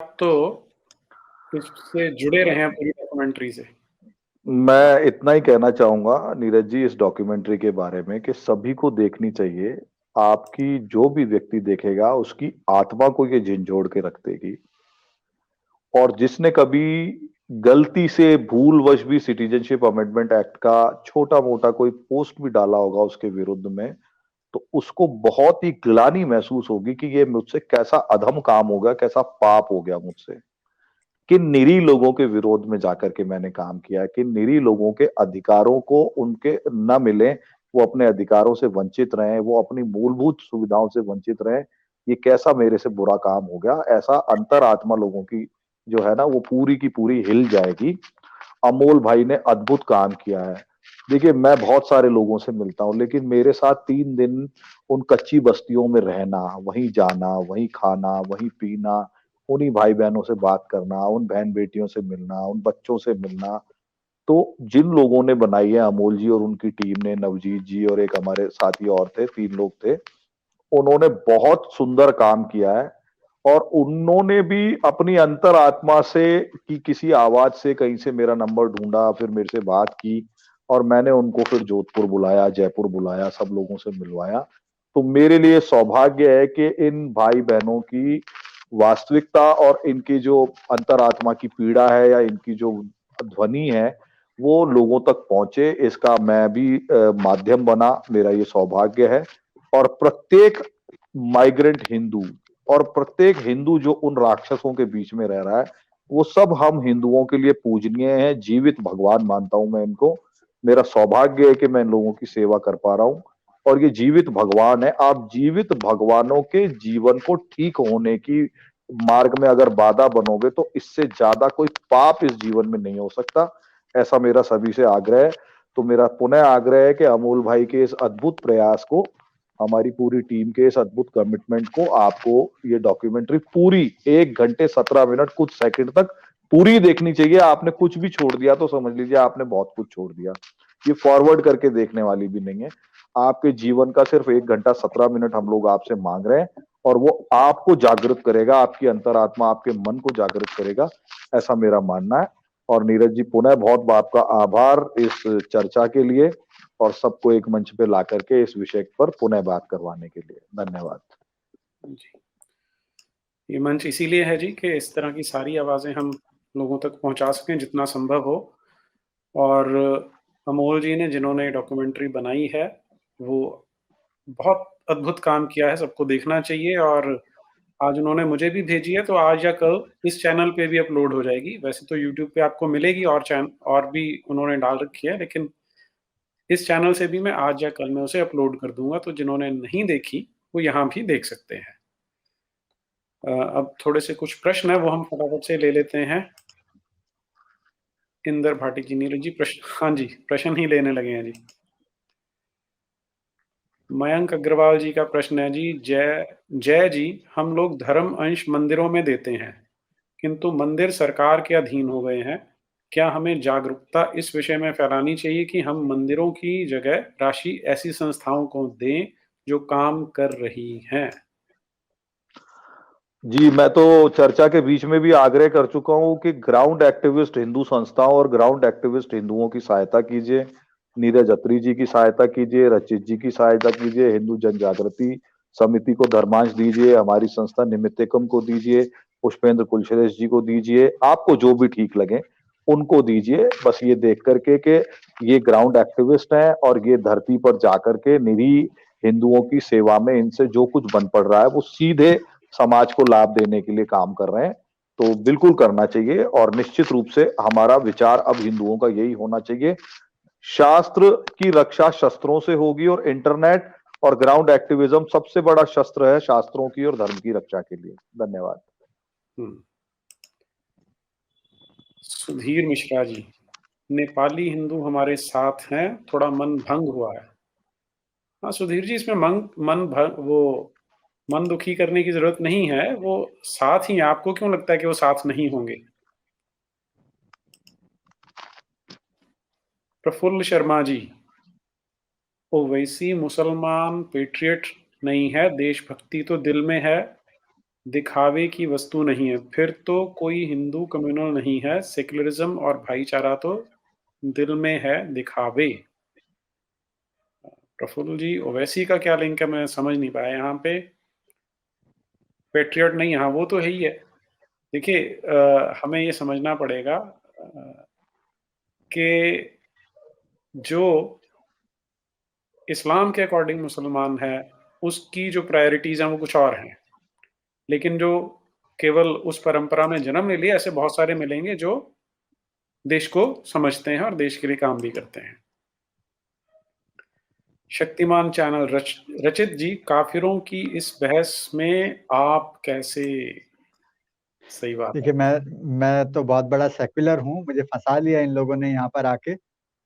तो इससे जुड़े रहे हैं पूरी डॉक्यूमेंट्री से। मैं इतना ही कहना चाहूंगा नीरज जी इस डॉक्यूमेंट्री के बारे में कि सभी को देखनी चाहिए। आपकी जो भी व्यक्ति देखेगा उसकी आत्मा को ये झंझोड़ के रख देगी। और जिसने कभी गलती से भूलवश भी सिटीजनशिप अमेंडमेंट एक्ट का छोटा मोटा कोई पोस्ट भी डाला होगा उसके विरुद्ध में, तो उसको बहुत ही ग्लानि महसूस होगी कि ये मुझसे कैसा अधम काम हो गया, कैसा पाप हो गया मुझसे। किन निरीह लोगों के विरोध में जाकर के मैंने काम किया है, किन निरीह लोगों के अधिकारों को उनके न मिले, वो अपने अधिकारों से वंचित रहे, वो अपनी मूलभूत सुविधाओं से वंचित रहे। ये कैसा मेरे से बुरा काम हो गया, ऐसा अंतरात्मा लोगों की जो है ना वो पूरी की पूरी हिल जाएगी। अमोल भाई ने अद्भुत काम किया है। देखिए मैं बहुत सारे लोगों से मिलता हूँ, लेकिन मेरे साथ 3 दिन उन कच्ची बस्तियों में रहना, वहीं जाना, वहीं खाना, वहीं पीना, उन्हीं भाई बहनों से बात करना, उन बहन बेटियों से मिलना, उन बच्चों से मिलना, तो जिन लोगों ने बनाई है, अमोल जी और उनकी टीम ने, नवजीत जी और एक हमारे साथी और थे, 3 लोग थे, उन्होंने बहुत सुंदर काम किया है। और उन्होंने भी अपनी अंतरात्मा से कि किसी आवाज से कहीं से मेरा नंबर ढूंढा, फिर मेरे से बात की, और मैंने उनको फिर जोधपुर बुलाया, जयपुर बुलाया, सब लोगों से मिलवाया। तो मेरे लिए सौभाग्य है कि इन भाई बहनों की वास्तविकता और इनकी जो अंतरात्मा की पीड़ा है या इनकी जो ध्वनि है वो लोगों तक पहुंचे, इसका मैं भी माध्यम बना, मेरा ये सौभाग्य है। और प्रत्येक माइग्रेंट हिंदू और प्रत्येक हिंदू जो उन राक्षसों के बीच में रह रहा है, वो सब हम हिंदुओं के लिए पूजनीय हैं, जीवित भगवान मानता हूं मैं इनको। मेरा सौभाग्य है कि मैं इन लोगों की सेवा कर पा रहा हूं। और ये जीवित भगवान है, आप जीवित भगवानों के जीवन को ठीक होने की मार्ग में अगर बाधा बनोगे तो इससे ज्यादा कोई पाप इस जीवन में नहीं हो सकता। ऐसा मेरा सभी से आग्रह है। तो मेरा पुनः आग्रह है कि अमोल भाई के इस अद्भुत प्रयास को, हमारी पूरी टीम के इस अद्भुत कमिटमेंट को, आपको ये डॉक्यूमेंट्री पूरी 1 घंटे 17 मिनट कुछ सेकंड तक पूरी देखनी चाहिए। आपने कुछ भी छोड़ दिया तो समझ लीजिए आपने बहुत कुछ छोड़ दिया। ये फॉरवर्ड करके देखने वाली भी नहीं है। आपके जीवन का सिर्फ 1 घंटा 17 मिनट हम लोग आपसे मांग रहे हैं, और वो आपको जागृत करेगा, आपकी अंतरात्मा, आपके मन को जागृत करेगा, ऐसा मेरा मानना है। और नीरज जी पुनः बहुत आपका आभार इस चर्चा के लिए और सबको एक मंच पे ला करके इस विषय पर पुनः बात करवाने के लिए धन्यवाद। जी, ये मंच इसीलिए है जी कि इस तरह की सारी आवाज़ें हम लोगों तक पहुँचा सकें जितना संभव हो। और अमोल जी ने जिन्होंने डॉक्यूमेंट्री बनाई है, वो बहुत अद्भुत काम किया है, सबको देखना चाहिए। और आज उन्होंने मुझे भी भेजी है, तो आज या कल इस चैनल पे भी अपलोड हो जाएगी। वैसे तो यूट्यूब पे आपको मिलेगी और भी उन्होंने डाल रखी है, लेकिन इस चैनल से भी मैं आज या कल में उसे अपलोड कर दूँगा, तो जिन्होंने नहीं देखी, वो यहाँ भी देख सकते हैं। अब थोड़े से कुछ प्रश्न हैं, वो हम फटाफट से ले लेते हैं। इंदर भाटी जी, नीरज जी प्रश्न, हाँ जी, प्रश्न ही लेने लगे हैं जी। मयंक अग्रवाल जी का प्रश्न है जी, जय जय जी, हम लोग धर्म अंश मंदिरों में देते हैं, किंतु मंदिर सरकार के अधीन हो गए हैं। क्या हमें जागरूकता इस विषय में फैलानी चाहिए कि हम मंदिरों की जगह राशि ऐसी संस्थाओं को दें जो काम कर रही हैं? जी मैं तो चर्चा के बीच में भी आग्रह कर चुका हूं कि ग्राउंड एक्टिविस्ट हिंदू संस्थाओं और ग्राउंड एक्टिविस्ट हिंदुओं की सहायता कीजिए। नीरज अत्री जी की सहायता कीजिए, रचित जी की सहायता कीजिए, हिंदू जन जागृति समिति को धर्मांश दीजिए, हमारी संस्था निमित्तकम को दीजिए, पुष्पेंद्र कुलश्रेष्ठ जी को दीजिए, आपको जो भी ठीक लगे उनको दीजिए। बस ये देख करके कि ये ग्राउंड एक्टिविस्ट हैं और ये धरती पर जाकर के निरीह हिंदुओं की सेवा में इनसे जो कुछ बन पड़ रहा है वो सीधे समाज को लाभ देने के लिए काम कर रहे हैं। तो बिल्कुल करना चाहिए। और निश्चित रूप से हमारा विचार अब हिंदुओं का यही होना चाहिए, शास्त्र की रक्षा शस्त्रों से होगी, और इंटरनेट और ग्राउंड एक्टिविज्म सबसे बड़ा शस्त्र है शास्त्रों की और धर्म की रक्षा के लिए। धन्यवाद। हम्म, सुधीर मिश्रा जी, नेपाली हिंदू हमारे साथ हैं, थोड़ा मन भंग हुआ है। हाँ सुधीर जी, इसमें मन दुखी करने की जरूरत नहीं है, वो साथ ही हैं। आपको क्यों लगता है कि वो साथ नहीं होंगे? प्रफुल्ल शर्मा जी, ओवैसी मुसलमान पेट्रियट नहीं है, देशभक्ति तो दिल में है, दिखावे की वस्तु नहीं है, फिर तो कोई हिंदू कम्युनल नहीं है, सेक्युलरिज्म और भाईचारा तो दिल में है दिखावे। प्रफुल्ल जी, ओवैसी का क्या लिंक है, मैं समझ नहीं पाया यहाँ पे। पेट्रियट नहीं, हाँ वो तो है ही है। देखिए, हमें ये समझना पड़ेगा कि जो इस्लाम के अकॉर्डिंग मुसलमान है, उसकी जो प्रायोरिटीज हैं वो कुछ और हैं। लेकिन जो केवल उस परंपरा में जन्म ले लिया, ऐसे बहुत सारे मिलेंगे जो देश को समझते हैं और देश के लिए काम भी करते हैं। शक्तिमान चैनल रचित जी, काफिरों की इस बहस में आप कैसे? सही बात है। देखिए, मैं तो बहुत बड़ा सेक्युलर हूँ, मुझे फंसा लिया इन लोगों ने यहाँ पर आके।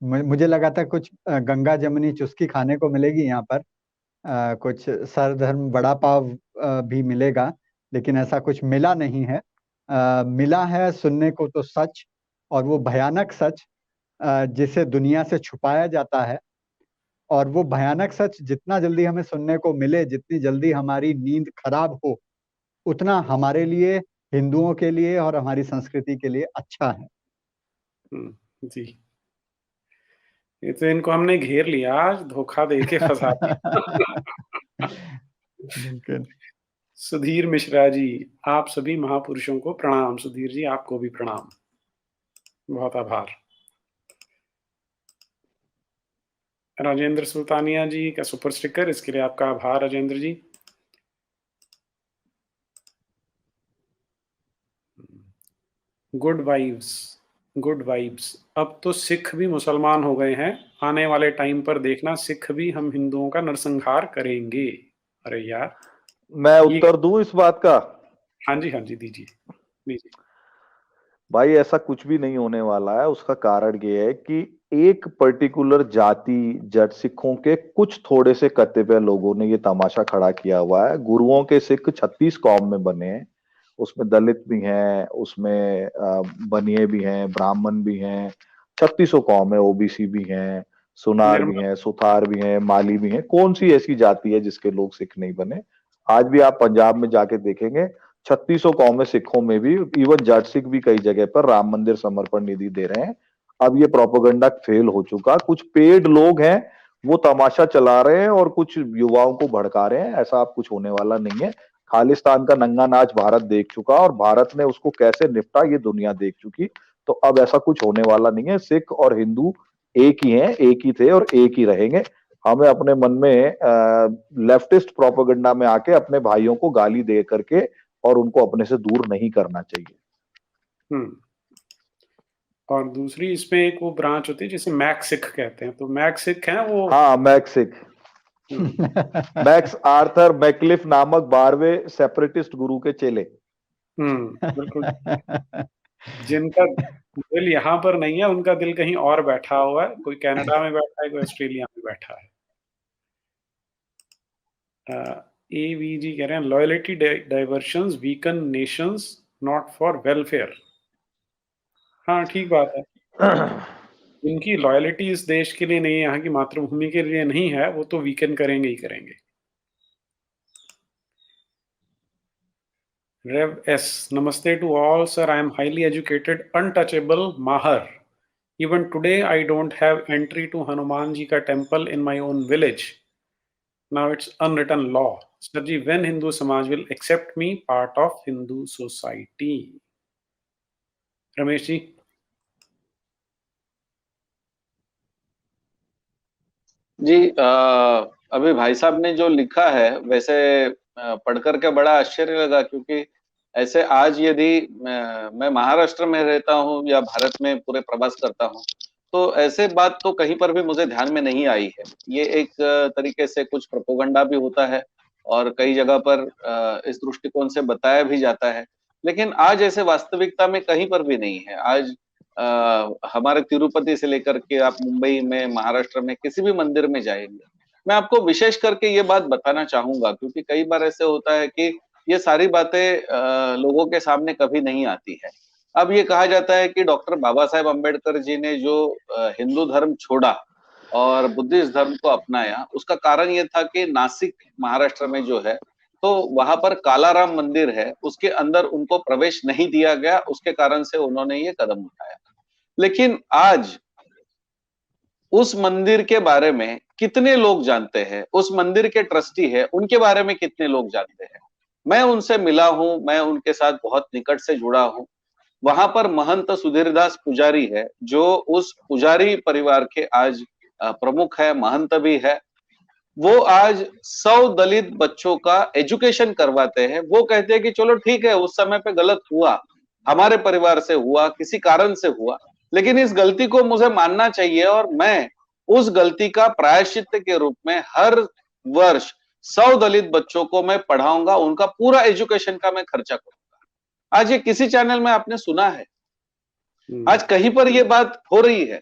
मुझे लगा था कुछ गंगा जमुनी चुस्की खाने को मिलेगी यहाँ पर, कुछ सरधर्म वड़ा पाव भी मिलेगा, लेकिन ऐसा कुछ मिला नहीं है। मिला है सुनने को तो सच, और वो भयानक सच जिसे दुनिया से छुपाया जाता है। और वो भयानक सच जितना जल्दी हमें सुनने को मिले, जितनी जल्दी हमारी नींद खराब हो, उतना हमारे लिए, हिंदुओं के लिए और हमारी संस्कृति के लिए अच्छा है। जी, ये तो इनको हमने घेर लिया, आज धोखा दे के फंसा दिया। बिल्कुल। सुधीर मिश्रा जी, आप सभी महापुरुषों को प्रणाम। सुधीर जी, आपको भी प्रणाम, बहुत आभार। राजेंद्र सुल्तानिया जी का सुपर स्टिकर, इसके लिए आपका आभार Rajendra ji. Good vibes, good vibes. अब तो सिख भी मुसलमान हो गए हैं, आने वाले टाइम पर देखना सिख भी हम हिंदुओं का नरसंहार करेंगे। अरे यार, मैं ये उत्तर दूं इस बात का? हाँ जी, हाँ जी, दीजिए दीजिए। भाई ऐसा कुछ भी नहीं होने वाला है। उसका कारण ये है कि एक पर्टिकुलर जाति, जट सिखों के कुछ थोड़े से कतिपय लोगों ने ये तमाशा खड़ा किया हुआ है। गुरुओं के सिख 36 कौम में बने हैं, उसमें दलित भी हैं, उसमें बनिए भी हैं, ब्राह्मण भी हैं, 36 कौम है, ओबीसी भी हैं, सुनार भी निर्मल, हैं, सुथार भी हैं, माली भी हैं। कौन सी ऐसी जाति है जिसके लोग सिख नहीं बने? आज भी आप पंजाब में जाके देखेंगे, 36 कौमें सिखों में भी, इवन जाट सिख भी कई जगह पर राम मंदिर समर्पण निधि दे रहे हैं। अब ये प्रोपेगेंडा फेल हो चुका। कुछ पेड लोग हैं, वो तमाशा चला रहे हैं और कुछ युवाओं को भड़का रहे हैं। ऐसा अब कुछ होने वाला नहीं है। खालिस्तान का नंगा नाच भारत देख चुका, और भारत ने उसको कैसे निपटा ये दुनिया देख चुकी। तो अब ऐसा कुछ होने वाला नहीं है। सिख और हिंदू एक ही हैं, एक ही थे और एक ही रहेंगे। हमें अपने मन में लेफ्टिस्ट प्रोपेगेंडा में आके अपने भाइयों को गाली दे करके और उनको अपने से दूर नहीं करना चाहिए। और दूसरी इसमें एक वो ब्रांच होती है जिसे मैक सिख कहते हैं, तो मैक सिख हैं वो। हाँ, मैक्स सिख, मैक्स आर्थर मैक्लिफ नामक 12वें सेपरेटिस्ट गुरु के चेले। बिल्कुल। जिनका दिल यहाँ पर नहीं है, उनका दिल कहीं और बैठा हुआ है, कोई कनाडा में बैठा है, कोई ऑस्ट्रेलिया में बैठा है। एवीजी कह रहे हैं, loyalty diversions weaken nations, not for welfare. हाँ, ठीक बात है। इनकी लॉयल्टी इस देश के लिए नहीं है, यहाँ की मातृभूमि के लिए नहीं है, वो तो वीकन करेंगे ही करेंगे। Rev S, Namaste to all, sir. I am highly educated, untouchable, Mahar. Even today, I don't have entry to Hanuman Ji ka temple in my own village. Now it's unwritten law. Sir ji, when Hindu Samaj will accept me part of Hindu society? Ramesh ji. जी, अभी भाई साहब ने जो लिखा है, वैसे पढ़ करके बड़ा आश्चर्य लगा, क्योंकि ऐसे आज यदि मैं महाराष्ट्र में रहता हूँ या भारत में पूरे प्रवास करता हूँ, तो ऐसे बात तो कहीं पर भी मुझे ध्यान में नहीं आई है। ये एक तरीके से कुछ प्रोपोगंडा भी होता है और कई जगह पर इस दृष्टिकोण से बताया भी जाता है, लेकिन आज ऐसे वास्तविकता में कहीं पर भी नहीं है। आज हमारे तिरुपति से लेकर के आप मुंबई में, महाराष्ट्र में किसी भी मंदिर में जाएंगे, मैं आपको विशेष करके ये बात बताना चाहूंगा, क्योंकि कई बार ऐसे होता है कि ये सारी बातें लोगों के सामने कभी नहीं आती है। अब ये कहा जाता है कि डॉक्टर बाबा साहेब अम्बेडकर जी ने जो हिंदू धर्म छोड़ा और बुद्धिस्ट धर्म को अपनाया, उसका कारण ये था कि नासिक महाराष्ट्र में जो है, तो वहां पर कालाराम मंदिर है, उसके अंदर उनको प्रवेश नहीं दिया गया, उसके कारण से उन्होंने ये कदम उठाया। लेकिन आज उस मंदिर के बारे में कितने लोग जानते हैं, उस मंदिर के ट्रस्टी है उनके बारे में कितने लोग जानते हैं? मैं उनसे मिला हूं, मैं उनके साथ बहुत निकट से जुड़ा हूं। वहां पर महंत सुधीरदास पुजारी है, जो उस पुजारी परिवार के आज प्रमुख है, महंत भी है। वो आज 100 दलित बच्चों का एजुकेशन करवाते हैं। वो कहते हैं कि चलो ठीक है, उस समय पे गलत हुआ, हमारे परिवार से हुआ, किसी कारण से हुआ, लेकिन इस गलती को मुझे मानना चाहिए और मैं उस गलती का प्रायश्चित के रूप में हर वर्ष 100 दलित बच्चों को मैं पढ़ाऊंगा, उनका पूरा एजुकेशन का मैं खर्चा करूंगा। आज ये किसी चैनल में आपने सुना है? आज कहीं पर ये बात हो रही है?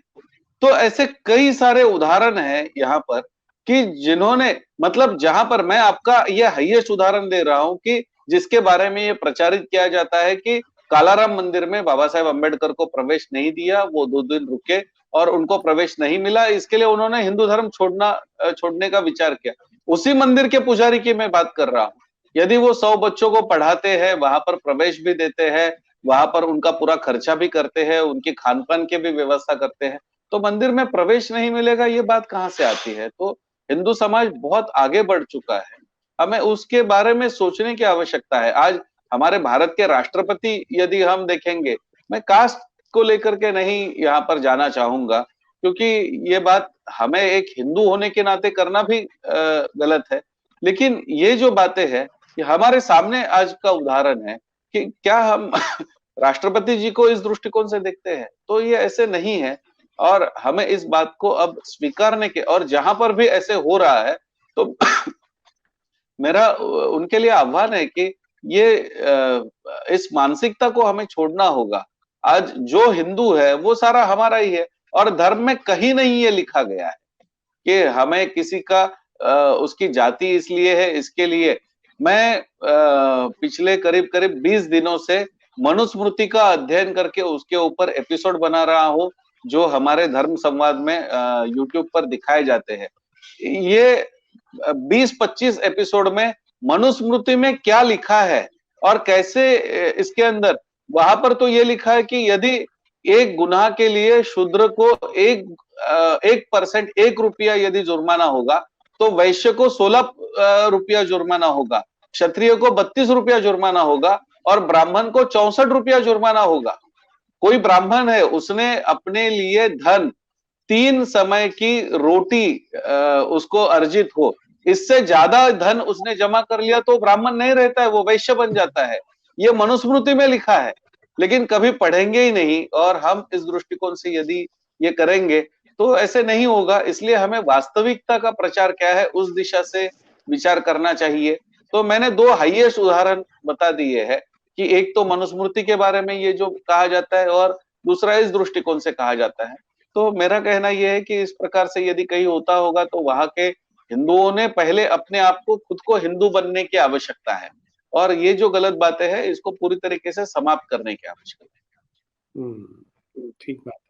तो ऐसे कई सारे उदाहरण हैं यहाँ पर कि जिन्होंने, मतलब जहां पर मैं आपका ये हाईएस्ट उदाहरण दे रहा हूं कि जिसके बारे में ये प्रचारित किया जाता है कि कालाराम मंदिर में बाबा साहेब अम्बेडकर को प्रवेश नहीं दिया, वो 2 दिन रुके और उनको प्रवेश नहीं मिला, इसके लिए उन्होंने हिंदू धर्म छोड़ने का विचार किया। उसी मंदिर के पुजारी की मैं बात कर रहा हूँ। यदि वो 100 बच्चों को पढ़ाते हैं, वहां पर प्रवेश भी देते हैं, वहां पर उनका पूरा खर्चा भी करते हैं, उनकी खान-पान की भी व्यवस्था करते हैं, तो मंदिर में प्रवेश नहीं मिलेगा, ये बात कहाँ से आती है? तो हिंदू समाज बहुत आगे बढ़ चुका है। हमें उसके बारे में सोचने की आवश्यकता है। आज हमारे भारत के राष्ट्रपति यदि हम देखेंगे, मैं कास्ट को लेकर के नहीं यहाँ पर जाना चाहूंगा, क्योंकि ये बात हमें एक हिंदू होने के नाते करना भी गलत है। लेकिन ये जो बातें हैं, ये हमारे सामने आज का उदाहरण है कि क्या हम राष्ट्रपति जी को इस दृष्टिकोण से देखते हैं? तो ये ऐसे नहीं है और हमें इस बात को अब स्वीकारने के, और जहां पर भी ऐसे हो रहा है तो मेरा उनके लिए आह्वान है कि ये इस मानसिकता को हमें छोड़ना होगा। आज जो हिंदू है वो सारा हमारा ही है और धर्म में कहीं नहीं ये लिखा गया है कि हमें किसी का उसकी जाति इसलिए है, इसके लिए। मैं पिछले करीब 20 दिनों से मनुस्मृति का अध्ययन करके उसके ऊपर एपिसोड बना रहा हूँ, जो हमारे धर्म संवाद में यूट्यूब पर दिखाए जाते हैं। ये 20-25 एपिसोड में मनुस्मृति में क्या लिखा है और कैसे इसके अंदर, वहां पर तो ये लिखा है कि यदि एक गुनाह के लिए शूद्र को 1% 1 रुपया यदि जुर्माना होगा, तो वैश्य को 16 रुपया जुर्माना होगा, क्षत्रिय को 32 रुपया जुर्माना होगा और ब्राह्मण को 64 रुपया जुर्माना होगा। कोई ब्राह्मण है, उसने अपने लिए धन 3 समय की रोटी उसको अर्जित हो, इससे ज्यादा धन उसने जमा कर लिया तो ब्राह्मण नहीं रहता है, वो वैश्य बन जाता है। ये मनुस्मृति में लिखा है, लेकिन कभी पढ़ेंगे ही नहीं और हम इस दृष्टिकोण से यदि ये करेंगे तो ऐसे नहीं होगा। इसलिए हमें वास्तविकता का प्रचार क्या है उस दिशा से विचार करना चाहिए। तो मैंने 2 हाईएस्ट उदाहरण बता दिए हैं कि एक तो मनुस्मृति के बारे में ये जो कहा जाता है और दूसरा इस दृष्टिकोण से कहा जाता है। तो मेरा कहना यह है कि इस प्रकार से यदि कहीं होता होगा तो वहां के हिंदुओं ने पहले अपने आप को, खुद को हिंदू बनने की आवश्यकता है और ये जो गलत बातें हैं इसको पूरी तरीके से समाप्त करने की आवश्यकता है। ठीक बात है।